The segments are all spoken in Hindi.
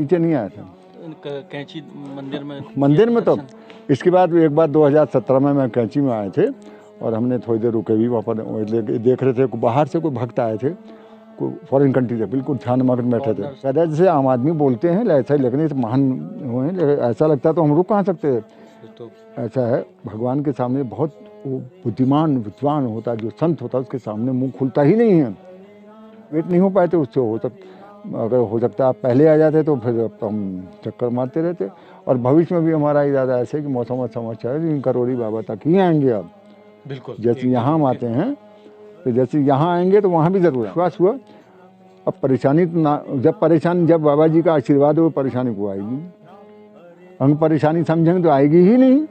नीचे नहीं आए थे कैंची मंदिर में। तो इसके बाद एक बार 2017 में मैं कैंची में आए थे और हमने थोड़ी देर रुके भी वहाँ पर देख रहे थे। बाहर से कोई भक्त आए थे, कोई फॉरेन कंट्री से, बिल्कुल ध्यान मग्न बैठे थे। कहते जैसे आम आदमी बोलते हैं ऐसा ही लगने से महान हुए हैं, ऐसा लगता है तो हम रुक कहाँ सकते हैं। तो ऐसा है, भगवान के सामने बहुत बुद्धिमान विद्वान होता है, जो संत होता है उसके सामने मुंह खुलता ही नहीं है। वेट नहीं हो पाए थे उससे। अगर हो सकता आप पहले आ जाते तो फिर हम चक्कर मारते रहते। और भविष्य में भी हमारा इरादा ऐसे है कि मौसम अच्छा है, करोड़ी बाबा तक ही आएंगे। अब बिल्कुल जैसे यहाँ हम आते हैं तो जैसे यहाँ आएंगे तो वहाँ भी जरूर विश्वास हुआ। अब परेशानी तो ना, जब बाबा जी का आशीर्वाद हो परेशानी को आएगी। हम परेशानी समझेंगे तो आएगी ही नहीं।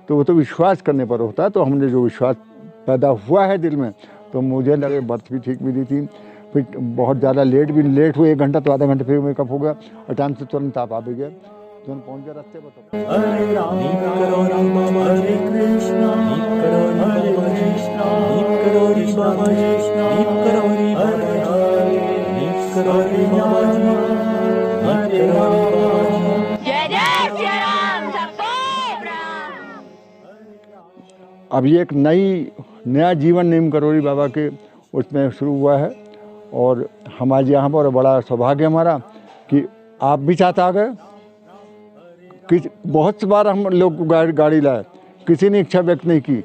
तो वो तो विश्वास करने पर होता है। तो हमने जो विश्वास पैदा हुआ है दिल में, तो मुझे लगे बर्थ भी ठीक मिली थी। फिर बहुत ज़्यादा लेट हुए, 1 घंटा तो आधा घंटे फिर मेकअप हो गया और टाइम से तुरंत आप आ भी गए, तुरंत पहुँच गए रास्ते बताओ। हरे राम हरे कृष्णा हरे कृष्णा हरे बाबा कृष्णा हरे हरे जय जय श्री राम, सबको प्रणाम। अब ये एक नया जीवन नीम करोड़ी बाबा के उसमें शुरू हुआ है। और हमारे यहाँ पर बड़ा सौभाग्य हमारा कि आप भी साथ आ गए। बहुत बार हम लोग गाड़ी लाए, किसी ने इच्छा व्यक्त नहीं की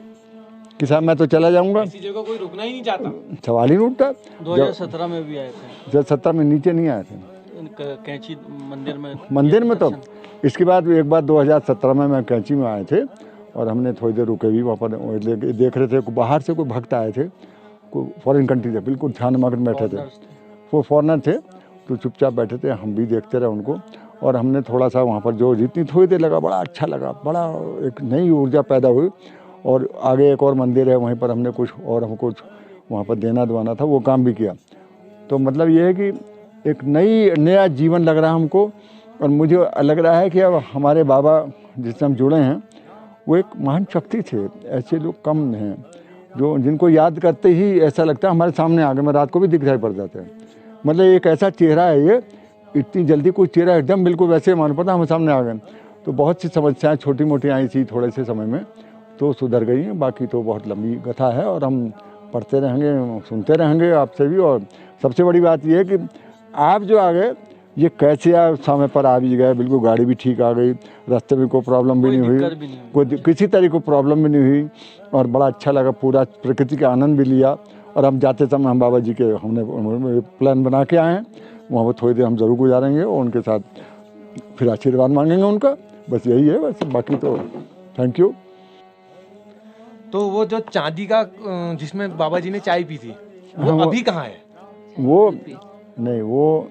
कि साहब मैं तो चला जाऊंगा। किसी जगह कोई रुकना ही नहीं चाहता, सवाल ही नहीं उठता। 2017 में भी आए थे। 2017 में नीचे नहीं आए थे कैंची मंदिर में। तो इसके बाद एक बार 2017 में मैं कैंची में आए थे और हमने थोड़ी देर रुके भी वहाँ पर देख रहे थे। बाहर से कोई भक्त आए थे, कोई फॉरेन कंट्री से, बिल्कुल ध्यान मग्न बैठे थे। वो फॉरेनर थे तो चुपचाप बैठे थे, हम भी देखते रहे उनको। और हमने थोड़ा सा वहाँ पर जो जितनी थोड़ी देर लगा, बड़ा अच्छा लगा, बड़ा एक नई ऊर्जा पैदा हुई। और आगे एक और मंदिर है, वहीं पर हमने हमको कुछ वहाँ पर देना दवाना था, वो काम भी किया। तो मतलब ये है कि एक नया जीवन लग रहा है हमको। और मुझे लग रहा है कि अब हमारे बाबा जिससे हम जुड़े हैं वो एक महान शक्ति थे। ऐसे लोग कम हैं जिनको याद करते ही ऐसा लगता है हमारे सामने आ गए। मैं रात को भी दिखाई पड़ जाते हैं। मतलब एक ऐसा चेहरा है, ये इतनी जल्दी कोई चेहरा एकदम बिल्कुल वैसे मालूम पड़ता हमारे सामने आ गए। तो बहुत सी समस्याएं छोटी मोटी आई थी थोड़े से समय में, तो सुधर गई हैं। बाकी तो बहुत लंबी कथा है और हम पढ़ते रहेंगे, सुनते रहेंगे आपसे भी। और सबसे बड़ी बात यह है कि आप जो आ गए ये कैसे आप समय पर आ भी गए, बिल्कुल गाड़ी भी ठीक आ गई, रास्ते में कोई प्रॉब्लम भी नहीं हुई, कोई किसी तरह को प्रॉब्लम भी नहीं हुई। और बड़ा अच्छा लगा, पूरा प्रकृति का आनंद भी लिया। और हम जाते समय हम बाबा जी के हमने प्लान बना के आए हैं, वहाँ पर थोड़ी देर हम ज़रूर गुजारेंगे और उनके साथ फिर आशीर्वाद मांगेंगे उनका। बस यही है, बस बाकी तो थैंक यू। तो वो जो चांदी का जिसमें बाबा जी ने चाय पी थी वो अभी कहाँ है? वो नहीं, वो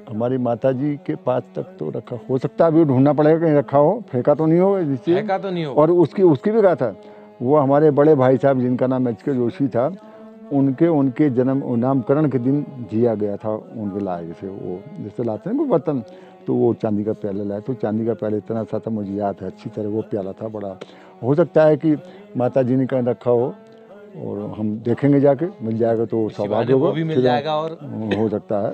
हमारी माता जी के पास तक तो रखा, हो सकता है अभी ढूंढना पड़ेगा कहीं रखा हो, फेंका तो नहीं हो जिससे। फेंका तो नहीं हो। और उसकी भी कहा था, वो हमारे बड़े भाई साहब जिनका नाम एच के जोशी था, उनके जन्म नामकरण के दिन जिया गया था उनके लाए से। वो जैसे लाते हैं वो बर्तन, तो वो चांदी का प्याला लाया। तो चांदी का प्याला इतना सा था, मुझे याद है अच्छी तरह, वो प्याला था बड़ा। हो सकता है कि माता जी ने कहीं रखा हो और हम देखेंगे जाके, मिल जाएगा तो सौभाग्य होगा, वो भी मिल जाएगा। और हो सकता है।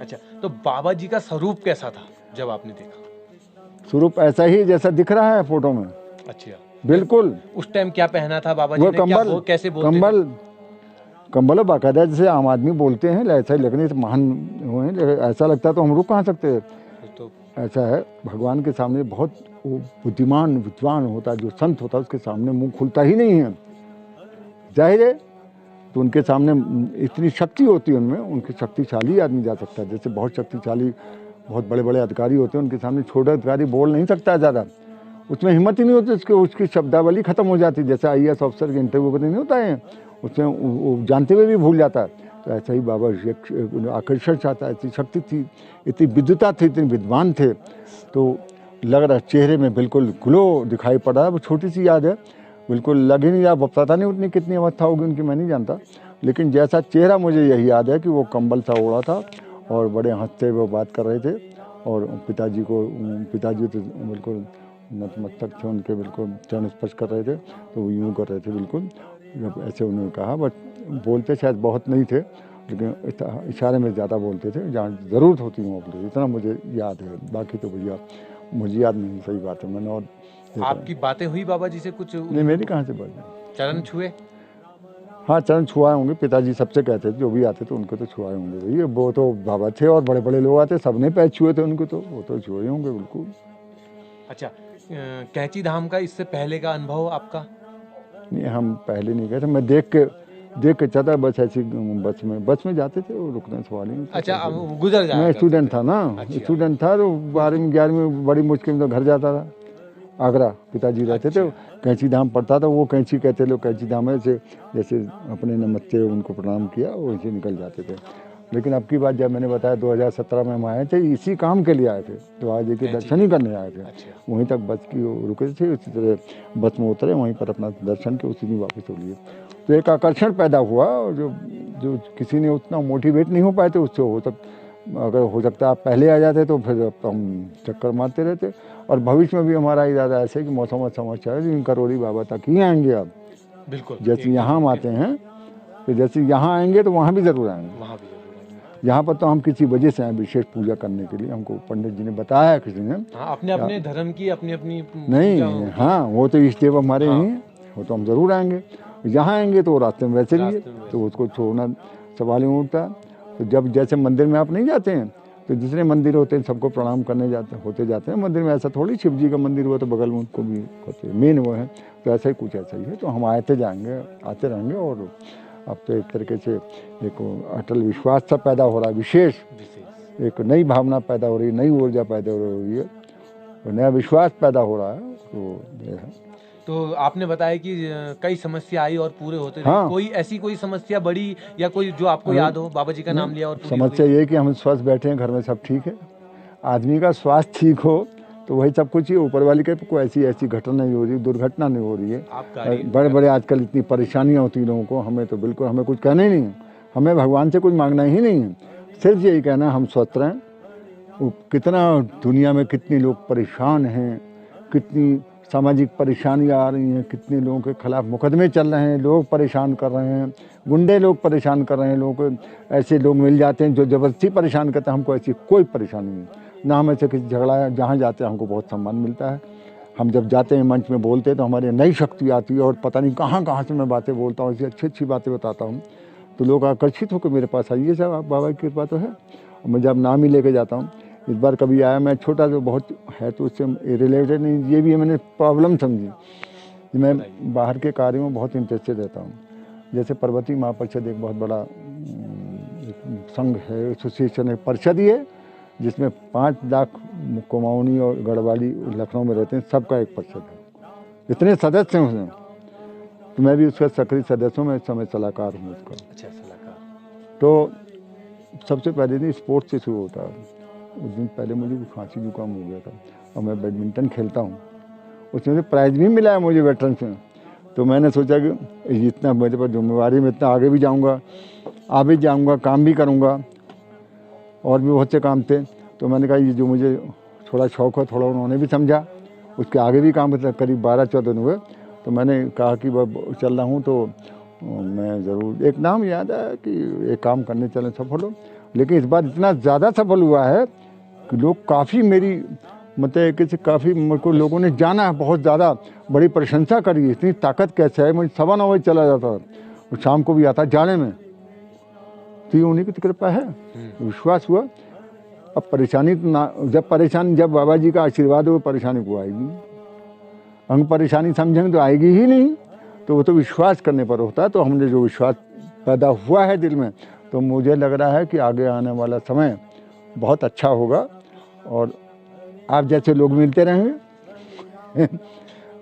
अच्छा, तो बाबा जी का स्वरूप कैसा था जब आपने देखा? स्वरूप ऐसा ही जैसा दिख रहा है फोटो में। अच्छा, बिल्कुल। उस टाइम क्या पहना था बाबा जी ने? कंबल, कैसे बोलते कंबल बाकायदा जैसे आम आदमी बोलते हैं ऐसा ही लगने से महान हुए हैं, ऐसा लगता है तो हम रुक कहाँ सकते हैं। तो ऐसा है, भगवान के सामने बहुत बुद्धिमान विद्वान होता है, जो संत होता है उसके सामने मुंह खुलता ही नहीं है। जाहिर है, तो उनके सामने इतनी शक्ति होती है उनमें, उनके शक्तिशाली आदमी जा सकता है। जैसे बहुत शक्तिशाली बहुत बड़े बड़े अधिकारी होते हैं, उनके सामने छोटा अधिकारी बोल नहीं सकता है ज़्यादा, उसमें हिम्मत ही नहीं होती, उसकी शब्दावली खत्म हो जाती है। जैसे IAS ऑफिसर के इंटरव्यू नहीं होता है, उसमें वो जानते हुए भी भूल जाता है। तो ऐसा ही बाबा आकर्षण चाहता है, इतनी शक्ति थी, इतनी विद्वता थी, इतने विद्वान थे। तो लग रहा चेहरे में बिल्कुल ग्लो दिखाई पड़ रहा है। वो छोटी सी याद है, बिल्कुल लग ही नहीं रहा, पता नहीं उतनी कितनी अवस्था होगी उनकी, मैं नहीं जानता। लेकिन जैसा चेहरा मुझे यही याद है कि वो कंबल सा ओढ़ा था और बड़े हंसते हुए बात कर रहे थे। और पिताजी तो बिल्कुल नतमस्तक थे, उनके बिल्कुल चरण स्पर्श कर रहे थे, तो वो यूँ कर रहे थे बिल्कुल, जब ऐसे उन्होंने कहा। बट बोलते शायद बहुत नहीं थे, लेकिन इशारे में ज़्यादा बोलते थे, जहाँ ज़रूरत होती वहाँ बोलते, इतना मुझे याद है। बाकी तो भैया मुझे याद नहीं, सही बात है। मैंने और आपकी बातें हुई बाबा जी से कुछ? नहीं, मेरी कहाँ से बात? चरण छुए? हाँ, चरण छुआए होंगे, पिताजी सबसे कहते थे, जो भी आते थे उनको तो छुआए होंगे। भैया वो तो बाबा थे और बड़े बड़े लोग आते, सबने पैर छुए थे उनको, तो वो तो छुए होंगे बिल्कुल। अच्छा, कैंची धाम का इससे पहले का अनुभव आपका? नहीं, हम पहले नहीं गए थे, मैं देख के चलता, बस ऐसी बस में जाते थे, वो रुकने सवाल ही नहीं था। अच्छा, अब गुजर जाएगा। मैं स्टूडेंट था ना, अच्छा। स्टूडेंट था, तो 12वीं 11वीं में बड़ी मुश्किल में तो घर जाता था। आगरा पिताजी रहते थे, कैंची धाम पड़ता था, वो कैंची कहते लोग, कैंची धाम से जैसे अपने नमस्ते उनको प्रणाम किया, वैसे निकल जाते थे। लेकिन अब की बात जब मैंने बताया 2017 में हम आए थे, इसी काम के लिए आए थे, तो आज के दर्शन ही करने आए थे। वहीं तक बस की रुके थे, उसी तरह बस में उतरे, वहीं पर अपना दर्शन के उसी में वापस हो लिए। तो एक आकर्षण पैदा हुआ, और जो किसी ने उतना मोटिवेट नहीं हो पाए थे उससे अगर हो सकता है आप पहले आ जाते तो फिर हम चक्कर मारते रहते। और भविष्य में भी हमारा इरादा ऐसे कि मौसम समस्या है, इन करोड़ी बाबा तक ही आएंगे अब। बिल्कुल, जैसे यहाँ हम आते हैं, तो जैसे यहाँ आएंगे तो वहाँ भी ज़रूर आएंगे। वहाँ भी जरूर। यहाँ पर तो हम किसी वजह से आए, विशेष पूजा करने के लिए, हमको पंडित जी ने बताया किसी ने। हाँ, अपने अपने धर्म की अपनी अपनी नहीं, हाँ, वो तो इष्ट देव हमारे यहीं हैं, वो तो हम ज़रूर आएंगे। यहाँ आएंगे तो रास्ते में वैसे भी है, तो उसको छोड़ना सवाल ही उठता। तो जब जैसे मंदिर में आप नहीं जाते हैं, तो दूसरे मंदिर होते हैं, सबको प्रणाम करने जाते हैं मंदिर में। ऐसा थोड़ी शिव जी का मंदिर हुआ तो बगल में उनको भी होते हैं, मेन वो है। तो ऐसा ही कुछ ऐसा ही है। तो हम आते आते रहेंगे। और अब तो एक तरीके से एक अटल विश्वास सा पैदा हो रहा है, विशेष एक नई भावना पैदा हो रही है, नई ऊर्जा पैदा हो रही है, और नया विश्वास पैदा हो रहा है। तो ये है। तो आपने बताया कि कई समस्या आई और पूरे होते रहे। हाँ। कोई समस्या बड़ी या कोई जो आपको याद हो, बाबा जी का नाम लिया और पूरी हो समस्या गई? ये है कि हम स्वस्थ बैठे हैं, घर में सब ठीक है। आदमी का स्वास्थ्य ठीक हो तो वही सब कुछ ही। ऊपर वाली के कोई ऐसी घटना नहीं हो रही, दुर्घटना नहीं हो रही है। बड़े आजकल इतनी परेशानियां होती लोगों को, हमें तो बिल्कुल, हमें कुछ कहना ही नहीं है। हमें भगवान से कुछ मांगना ही नहीं है, सिर्फ यही कहना है हम स्वस्थ रहें। कितना दुनिया में कितने लोग परेशान हैं, कितनी सामाजिक परेशानियाँ आ रही हैं, कितने लोगों के खिलाफ मुकदमे चल रहे हैं, लोग परेशान कर रहे हैं, गुंडे लोग परेशान कर रहे हैं। लोगों को ऐसे लोग मिल जाते हैं जो ज़बरदस्ती परेशान करते हैं। हमको ऐसी कोई परेशानी नहीं, ना हम ऐसे किसी झगड़ा है। जहाँ जाते हैं हमको बहुत सम्मान मिलता है। हम जब जाते हैं मंच में बोलते हैं तो हमारी नई शक्ति आती है, और पता नहीं कहाँ से मैं बातें बोलता हूँ, ऐसी अच्छी बातें बताता हूँ, तो लोग आकर्षित होकर मेरे पास आइए साहब, आप बाबा की कृपा तो है। मैं जब नाम ही लेके जाता हूँ, इस बार कभी आया, मैं छोटा तो बहुत है तो उससे रिलेटेड नहीं, ये भी मैंने प्रॉब्लम समझी। मैं बाहर के कार्यों में बहुत इंटरेस्टेड रहता हूँ। जैसे पर्वतीय महापरिषद एक बहुत बड़ा संघ है, एसोसिएशन है, परिषद ही है, जिसमें 5 लाख कुमाऊनी और गढ़वाली लखनऊ में रहते हैं, सबका एक परिषद है। इतने सदस्य हैं उसमें, तो मैं भी उसका सक्रिय सदस्य हूँ। मैं इस समय सलाहकार हूँ उसका। अच्छा, सलाहकार। तो सबसे पहले दिन स्पोर्ट्स से शुरू होता है। उस दिन पहले मुझे खांसी जुकाम हो गया था, और मैं बैडमिंटन खेलता हूँ, उसमें से प्राइज़ भी मिला है मुझे वेटरन्स में। तो मैंने सोचा कि इतना मेरे पर जिम्मेवारी में, इतना आगे भी जाऊँगा, काम भी करूँगा, और भी बहुत से काम थे। तो मैंने कहा ये जो मुझे थोड़ा शौक़ है, थोड़ा उन्होंने भी समझा, उसके आगे भी काम करीब 12-14 दिन हुए। तो मैंने कहा कि वह चल रहा हूँ, तो मैं ज़रूर, एक नाम याद है कि एक काम करने चलें, सफल हो। लेकिन इस बार इतना ज़्यादा सफल हुआ है कि लोग काफ़ी मेरी मतलब कि काफ़ी मेरे को लोगों ने जाना है, बहुत ज़्यादा बड़ी प्रशंसा करी। इतनी ताकत कैसे है, मुझे 9:15 बजे चला जाता और शाम को भी आता जाने में। तो ये उन्हीं की कृपा है, विश्वास हुआ। अब परेशानी तो ना, जब बाबा जी का आशीर्वाद हो, परेशानी को आएगी। हम परेशानी समझेंगे तो आएगी ही नहीं। तो वो तो विश्वास करने पर होता है। तो हमने जो विश्वास पैदा हुआ है दिल में, तो मुझे लग रहा है कि आगे आने वाला समय बहुत अच्छा होगा, और आप जैसे लोग मिलते रहेंगे।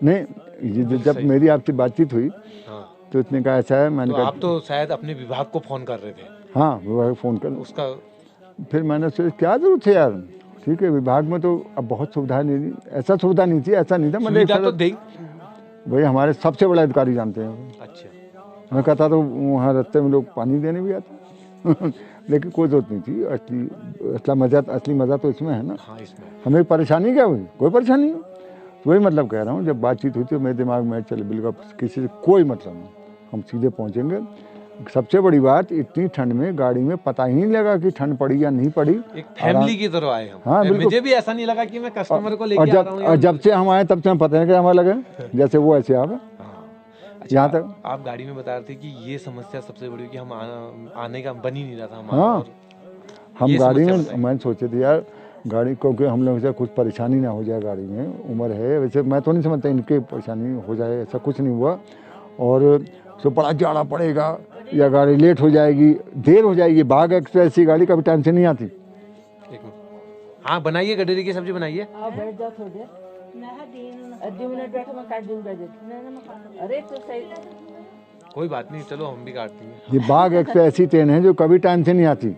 नहीं, ये जब मेरी आपसे बातचीत हुई, तो इसने कहा ऐसा है, मैंने तो कहा आप तो शायद अपने विभाग को फोन कर रहे थे। हाँ, विभाग फ़ोन कर उसका फिर मैंने सोचा क्या जरूरत है यार, ठीक है विभाग में तो अब बहुत सुविधा नहीं, ऐसा सुविधा नहीं थी, ऐसा नहीं था। मतलब भाई हमारे सबसे बड़ा अधिकारी जानते हैं। अच्छा। मैं कहता तो वहाँ रास्ते में लोग पानी देने भी आते। लेकिन कोई जरूरत नहीं थी। असली मज़ा तो इसमें है ना। हाँ, इसमें हमें परेशानी क्या हुई, कोई परेशानी नहीं। तो वही मतलब कह रहा हूँ, जब बातचीत हुई तो मेरे दिमाग में चले बिल्कुल किसी से कोई मतलब नहीं, हम सीधे पहुँचेंगे। सबसे बड़ी बात, इतनी ठंड में गाड़ी में पता ही नहीं लगा कि ठंड पड़ी या नहीं पड़ी। एक फैमिली की तरह आए हम। हाँ, बिल्कुल। मुझे भी ऐसा नहीं लगा कि मैं कस्टमर को और लेके आ रहा हूँ। और जब से हम आए तब से हम पता नहीं कि हमारा लगे जैसे वो ऐसे आप अच्छा, यहाँ तक। आप गाड़ी में बता रहे थे कि ये समस्या सबसे बड़ी कि हम आने का बन ही नहीं रहा था हमारा। हाँ, और हम ये गाड़ी समस्या में बताइए। मैंने सोचे थे यार गाड़ी, क्योंकि हम लोग से कुछ परेशानी ना हो जाए गाड़ी में, उम्र है वैसे, मैं तो नहीं समझता इनके परेशानी हो जाए, ऐसा कुछ नहीं हुआ। और तो बड़ा जाड़ा पड़ेगा या गाड़ी लेट हो जाएगी, देर हो जाएगी। बाघ एक्सप्रेस की गाड़ी कभी टाइम से नहीं आती। एक मिनट, हाँ बनाइए, गडेरी की सब्जी बनाइए। आप बैठ जाओ थोड़ी देर। 2 मिनट बैठो, मैं काट दूंगा। अरे तो सही। कोई बात नहीं, चलो हम भी काट देंगे। ये बाघ एक्सप्रेस ऐसी ट्रेन है जो कभी टाइम से नहीं आती।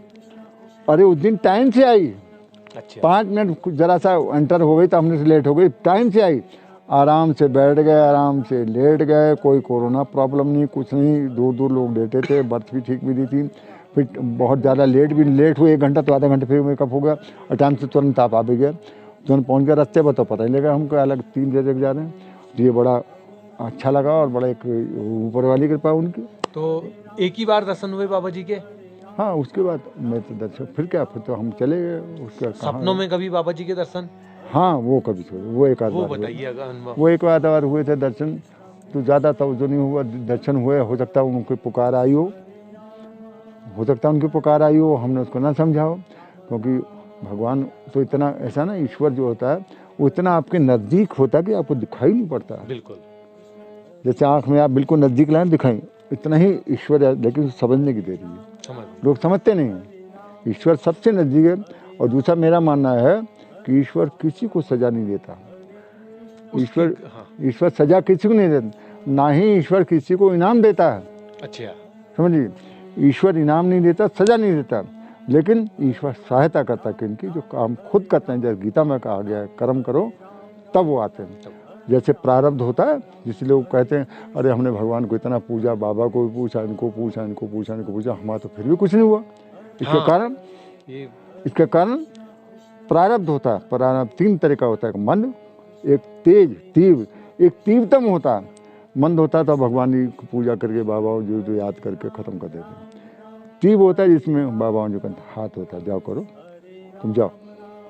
अरे उस दिन टाइम से आई, अच्छा, 5 मिनट जरा सा एंटर हो गई तो हमने से लेट हो गई, टाइम से आई। आराम से बैठ गए, आराम से लेट गए, कोई कोरोना प्रॉब्लम नहीं, कुछ नहीं। दूर दूर लोग लेटे थे, बर्थ भी ठीक भी दी थी। फिर बहुत ज़्यादा लेट हुए, 1 घंटा तो आधा घंटे फिर मेकअप हो गया और टाइम से तुरंत आप आ भी गए। तुरंत पहुँच गए। रास्ते पर तो पता ही लगा हमको अलग 3 बजे तक जा रहे हैं। तो ये बड़ा अच्छा लगा और बड़ा एक ऊपर वाली कृपा उनकी। तो एक ही बार दर्शन हुए बाबा जी के? हाँ, उसके बाद मैं तो दर्शन, फिर क्या, फिर तो हम चले गए। उसका सपनों में कभी बाबा जी के दर्शन? हाँ, वो कभी छोड़े, वो एक आध वो बार हुए। बताइए अगर अनुभव। वो एक आध बार हुए थे दर्शन, तो ज़्यादा तवज्जो नहीं हुआ। दर्शन हुए, हो सकता है उनकी पुकार आई हो सकता है उनकी पुकार आई हो, हमने उसको ना समझा हो। क्योंकि भगवान तो इतना ऐसा ना, ईश्वर जो होता है वो इतना आपके नज़दीक होता है कि आपको दिखाई नहीं पड़ता। बिल्कुल, जैसे आँख में आप बिल्कुल नज़दीक लाएं दिखाई, इतना ही ईश्वर है, लेकिन समझने की देरी है। समझ। लोग समझते नहीं हैं। ईश्वर सबसे नज़दीक है। और दूसरा मेरा मानना है कि ईश्वर किसी को सज़ा नहीं देता। ईश्वर सज़ा किसी को नहीं देता, ना ही ईश्वर किसी को इनाम देता है। अच्छा, समझिए, ईश्वर इनाम नहीं देता, सज़ा नहीं देता, लेकिन ईश्वर सहायता करता है कि इनकी जो काम खुद करते हैं। जैसे गीता में कहा गया है, कर्म करो तब वो आते हैं। जैसे प्रारब्ध होता है, जिससे लोग कहते हैं अरे हमने भगवान को इतना पूजा, बाबा को भी पूछा, इनको पूछा, हमारा तो फिर भी कुछ नहीं हुआ। इसके कारण इसके कारण प्रारब्ध होता है। प्रारब्ध 3 तरह का होता है, मंद, एक तेज तीव्र, एक तीव्रतम होता है। मंद होता है तो भगवान की पूजा करके बाबा जो याद करके ख़त्म कर देते हैं। तीव्र होता है जिसमें बाबा जो कहते हाथ होता है, जाओ करो, तुम जाओ,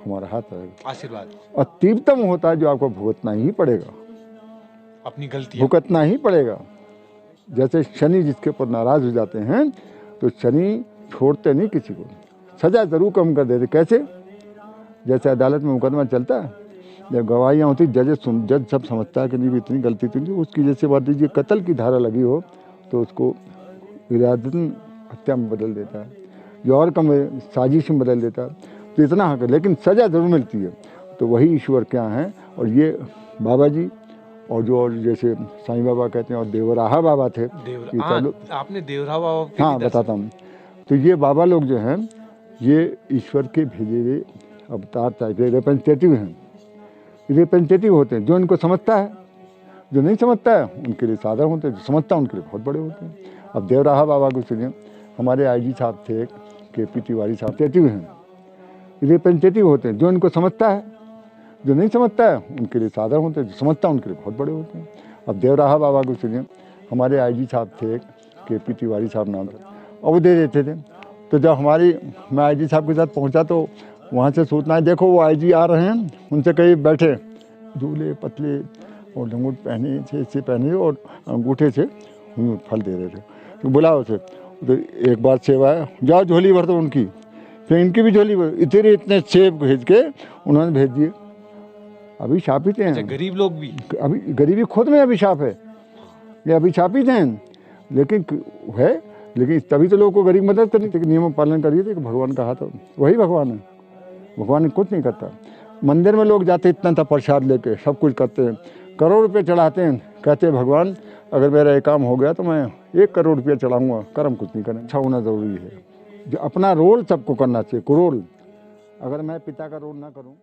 हमारा हाथ रहेगा, आशीर्वाद। और तीव्रतम होता है जो आपको भुगतना ही पड़ेगा, अपनी गलती भुगतना ही पड़ेगा। जैसे शनि जिसके ऊपर नाराज़ हो जाते हैं तो शनि छोड़ते नहीं किसी को, सज़ा ज़रूर कम कर देते। कैसे? जैसे अदालत में मुकदमा चलता है, जब गवाहियाँ होती, जज सब समझता है कि नहीं इतनी गलती थी, उसकी जैसे बात दीजिए कत्ल की धारा लगी हो तो उसको इरादतन हत्या में बदल देता है, जो और कम साजिश में बदल देता है। तो इतना हक है, लेकिन सज़ा ज़रूर मिलती है। तो वही ईश्वर क्या हैं, और ये बाबा जी और जो और जैसे साईं बाबा कहते हैं, और देवराहा बाबा थे। आपने देवराहा बाबा के हाँ, बताता हूँ। तो ये बाबा लोग जो हैं ये ईश्वर के भेजे हुए अवतार टाइप रिप्रेजेंटेटिव हैं। रिप्रेजेंटेटिव होते हैं, जो इनको समझता है, जो नहीं समझता है उनके लिए साधारण होते हैं, जो समझता है उनके लिए बहुत बड़े होते हैं। अब देवराहा बाबा को सुनिए, हमारे आईजी साहब थे KP तिवारी साहब, रिप्रेजेंटेटिव हैं। रिप्रेजेंटेटिव होते हैं, जो इनको समझता है, जो नहीं समझता है उनके लिए साधारण होते हैं, जो समझता है उनके लिए बहुत बड़े होते हैं। अब देवराहा बाबा को सुनिए, हमारे आईजी साहब थे KP तिवारी साहब नाम था, और वो दे देते थे। तो जब मैं आईजी साहब के साथ पहुंचा तो वहाँ से सूचना, देखो वो आईजी आ रहे हैं, उनसे कहीं बैठे, दूल्हे पतले और लंगोट पहने से, इससे पहने और अंगूठे से फल दे रहे थे। तो बुलाओ उसे, तो एक बार सेवा है, जाओ झोली भर दो उनकी, फिर इनकी भी झोली भर। इतने सेब भेज के उन्होंने भेज दिए। अभिशापित हैं। अच्छा, गरीब लोग भी, अभी गरीबी खुद में अभिशाप है, ये अभिशापित हैं, लेकिन है, लेकिन तभी तो लोगों को गरीब मदद करनी चाहिए, नियम पालन करिए थे कि भगवान का हाथ, वही भगवान है। भगवान कुछ नहीं करता। मंदिर में लोग जाते इतना था प्रसाद लेके, सब कुछ करते हैं, करोड़ रुपये चढ़ाते हैं, कहते हैं भगवान अगर मेरा ये काम हो गया तो मैं 1 करोड़ रुपया चढ़ाऊँगा, कर्म कुछ नहीं करें। अच्छा होना ज़रूरी है, जो अपना रोल सबको करना चाहिए, रोल। अगर मैं पिता का रोल ना करूँ